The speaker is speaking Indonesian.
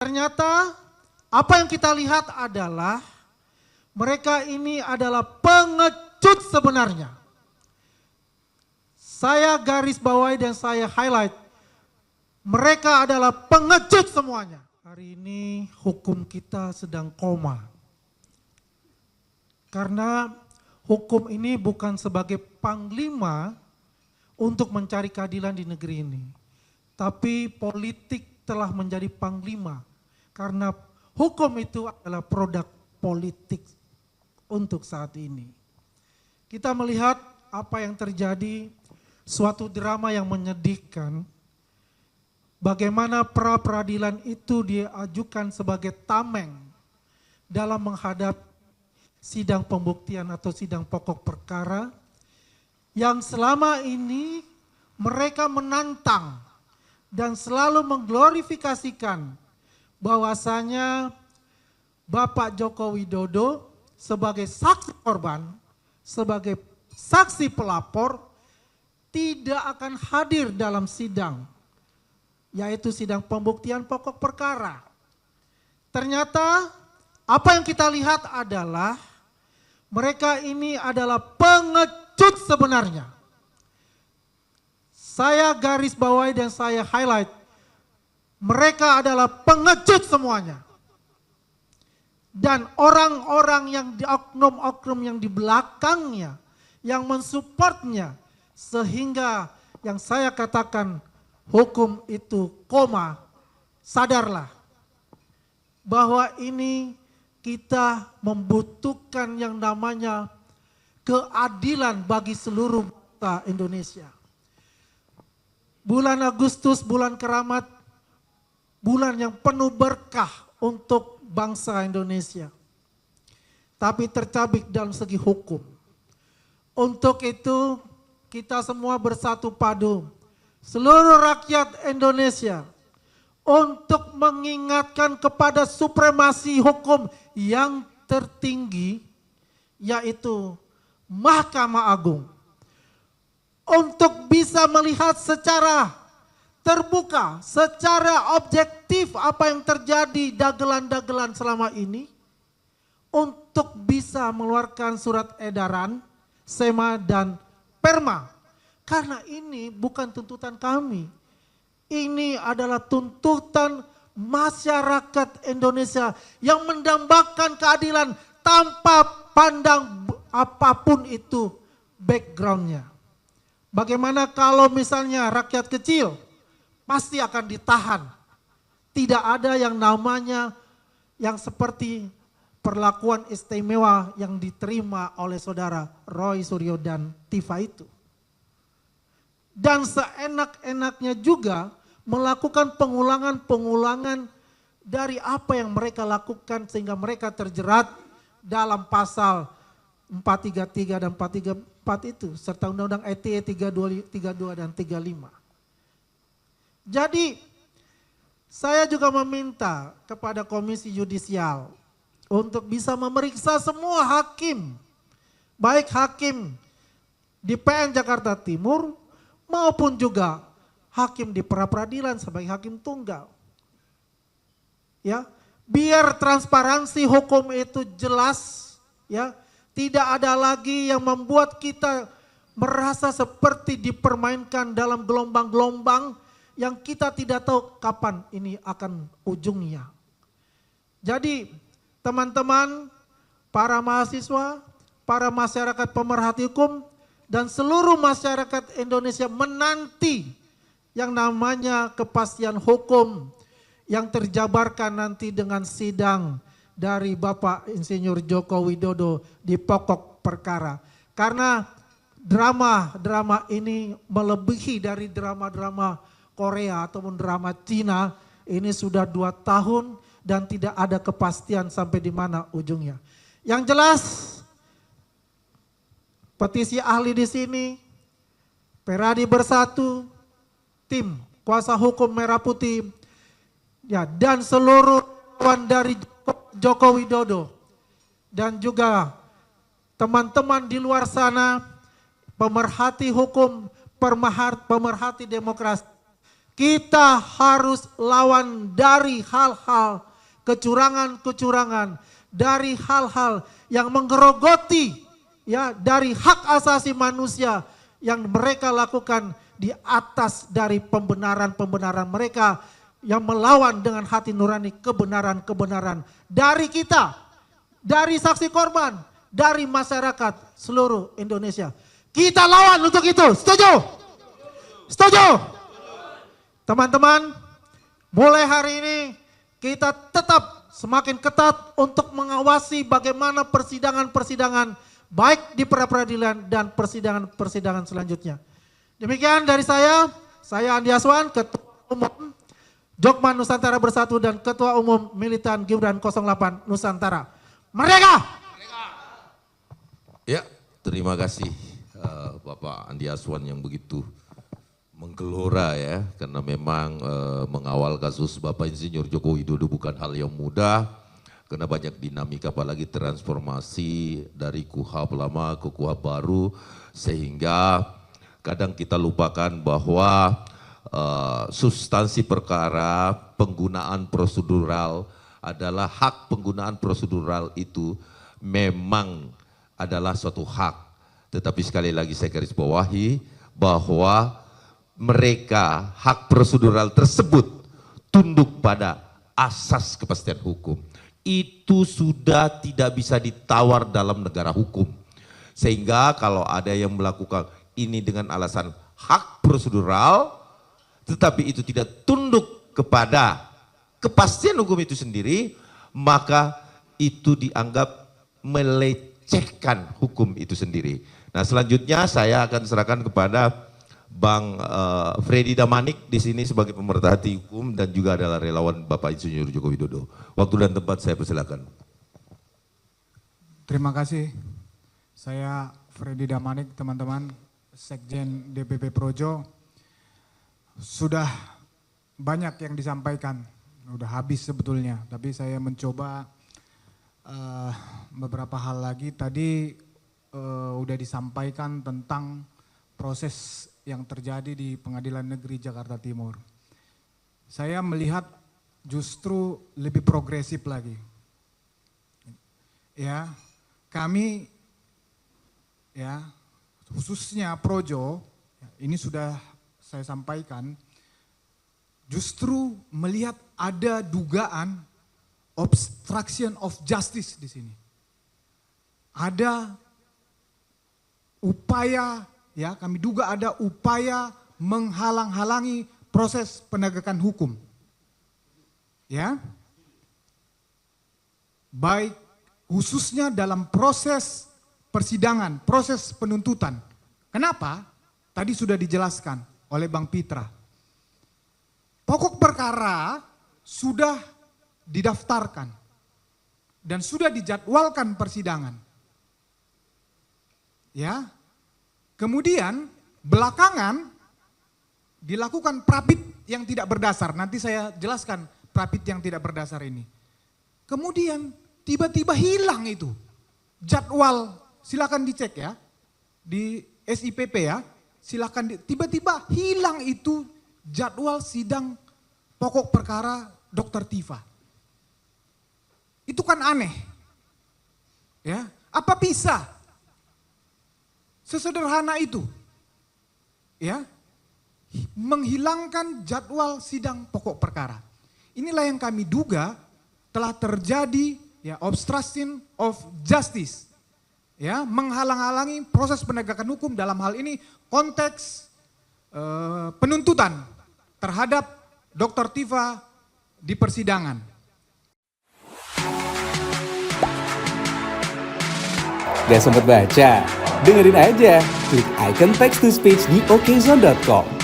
Ternyata apa yang kita lihat adalah mereka ini adalah pengecut sebenarnya. Saya garis bawahi dan saya highlight. Mereka adalah pengecut semuanya. Hari ini hukum kita sedang koma. Karena hukum ini bukan sebagai panglima untuk mencari keadilan di negeri ini. Tapi politik telah menjadi panglima. Karena hukum itu adalah produk politik untuk saat ini. Kita melihat apa yang terjadi, suatu drama yang menyedihkan. Bagaimana pra-peradilan itu diajukan sebagai tameng dalam menghadap sidang pembuktian atau sidang pokok perkara yang selama ini mereka menantang dan selalu mengglorifikasikan bahwasanya Bapak Joko Widodo sebagai saksi korban, sebagai saksi pelapor tidak akan hadir dalam sidang, yaitu sidang pembuktian pokok perkara. Ternyata apa yang kita lihat adalah mereka ini adalah pengecut sebenarnya. Saya garis bawahi dan saya highlight. Mereka adalah pengecut semuanya. Dan orang-orang yang di oknum-oknum yang di belakangnya, yang mensupportnya, sehingga yang saya katakan hukum itu koma, sadarlah bahwa ini kita membutuhkan yang namanya keadilan bagi seluruh bangsa Indonesia. Bulan Agustus, bulan keramat, bulan yang penuh berkah untuk bangsa Indonesia. Tapi tercabik dalam segi hukum. Untuk itu kita semua bersatu padu, seluruh rakyat Indonesia, untuk mengingatkan kepada supremasi hukum yang tertinggi, yaitu Mahkamah Agung. Untuk bisa melihat secara terbuka, secara objektif apa yang terjadi dagelan-dagelan selama ini, untuk bisa mengeluarkan surat edaran, SEMA dan PERMA. Karena ini bukan tuntutan kami, ini adalah tuntutan masyarakat Indonesia yang mendambakan keadilan tanpa pandang apapun itu backgroundnya. Bagaimana kalau misalnya rakyat kecil pasti akan ditahan. Tidak ada yang namanya yang seperti perlakuan istimewa yang diterima oleh saudara Roy Suryo dan Tifa itu. Dan seenak-enaknya juga melakukan pengulangan-pengulangan dari apa yang mereka lakukan sehingga mereka terjerat dalam pasal 433 dan 434 itu serta Undang-Undang ITE 32 dan 35. Jadi saya juga meminta kepada Komisi Yudisial untuk bisa memeriksa semua hakim, baik hakim di PN Jakarta Timur maupun juga hakim di pra-peradilan sebagai hakim tunggal. Ya, biar transparansi hukum itu jelas, ya, tidak ada lagi yang membuat kita merasa seperti dipermainkan dalam gelombang-gelombang yang kita tidak tahu kapan ini akan ujungnya. Jadi teman-teman, para mahasiswa, para masyarakat pemerhati hukum, dan seluruh masyarakat Indonesia menanti yang namanya kepastian hukum yang terjabarkan nanti dengan sidang dari Bapak Insinyur Joko Widodo di pokok perkara. Karena drama-drama ini melebihi dari drama-drama Korea ataupun drama Cina, ini sudah 2 tahun dan tidak ada kepastian sampai di mana ujungnya. Yang jelas petisi ahli di sini, Peradi Bersatu, tim kuasa hukum Merah Putih, ya, dan seluruh kawan dari Joko Widodo dan juga teman-teman di luar sana, pemerhati hukum, pemerhati demokrasi, Kita harus lawan dari hal-hal kecurangan-kecurangan, dari hal-hal yang menggerogoti ya dari hak asasi manusia yang mereka lakukan di atas dari pembenaran-pembenaran mereka yang melawan dengan hati nurani kebenaran-kebenaran dari kita, dari saksi korban, dari masyarakat seluruh Indonesia. Kita lawan untuk itu, setuju? Setuju? Teman-teman, mulai hari ini kita tetap semakin ketat untuk mengawasi bagaimana persidangan-persidangan baik di pra-peradilan dan persidangan-persidangan selanjutnya. Demikian dari saya Andi Aswan, Ketua Umum Jokman Nusantara Bersatu dan Ketua Umum Militan Gibran 08 Nusantara. Merdeka! Ya, terima kasih Bapak Andi Aswan yang begitu menggelora ya, karena memang mengawal kasus Bapak Insinyur Joko Widodo bukan hal yang mudah, karena banyak dinamika apalagi transformasi dari KUHP lama ke KUHP baru, sehingga kadang kita lupakan bahwa substansi perkara penggunaan prosedural adalah hak penggunaan prosedural itu memang adalah suatu hak. Tetapi sekali lagi saya garis bawahi bahwa mereka hak prosedural tersebut tunduk pada asas kepastian hukum. Itu sudah tidak bisa ditawar dalam negara hukum. Sehingga kalau ada yang melakukan ini dengan alasan hak prosedural, tetapi itu tidak tunduk kepada kepastian hukum itu sendiri, maka itu dianggap melecehkan hukum itu sendiri. Nah, selanjutnya saya akan serahkan kepada Bang Freddy Damanik di sini sebagai pemerhati hukum dan juga adalah relawan Bapak Insinyur Joko Widodo. Waktu dan tempat saya persilakan. Terima kasih. Saya Freddy Damanik, teman-teman, Sekjen DPP Projo. Sudah banyak yang disampaikan, udah habis sebetulnya, tapi saya mencoba beberapa hal lagi. Tadi udah disampaikan tentang proses yang terjadi di Pengadilan Negeri Jakarta Timur. Saya melihat justru lebih progresif lagi. Ya, kami ya khususnya Projo, ini sudah saya sampaikan, justru melihat ada dugaan obstruction of justice di sini. Ada upaya, ya kami duga ada upaya menghalang-halangi proses penegakan hukum. Ya, baik khususnya dalam proses persidangan, proses penuntutan. Kenapa? Tadi sudah dijelaskan oleh Bang Pitra. Pokok perkara sudah didaftarkan dan sudah dijadwalkan persidangan. Ya. Kemudian belakangan dilakukan prapit yang tidak berdasar. Nanti saya jelaskan prapit yang tidak berdasar ini. Kemudian tiba-tiba hilang itu jadwal, silakan dicek ya di SIPP ya, silakan tiba-tiba hilang itu jadwal sidang pokok perkara Dr. Tifa. Itu kan aneh. Ya, apa bisa sesederhana itu? Ya, menghilangkan jadwal sidang pokok perkara. Inilah yang kami duga telah terjadi ya obstruction of justice. Ya, menghalang-halangi proses penegakan hukum dalam hal ini konteks penuntutan terhadap Dr. Tifa di persidangan. Gak sempet baca? Dengerin aja, klik icon text to speech di okezone.com.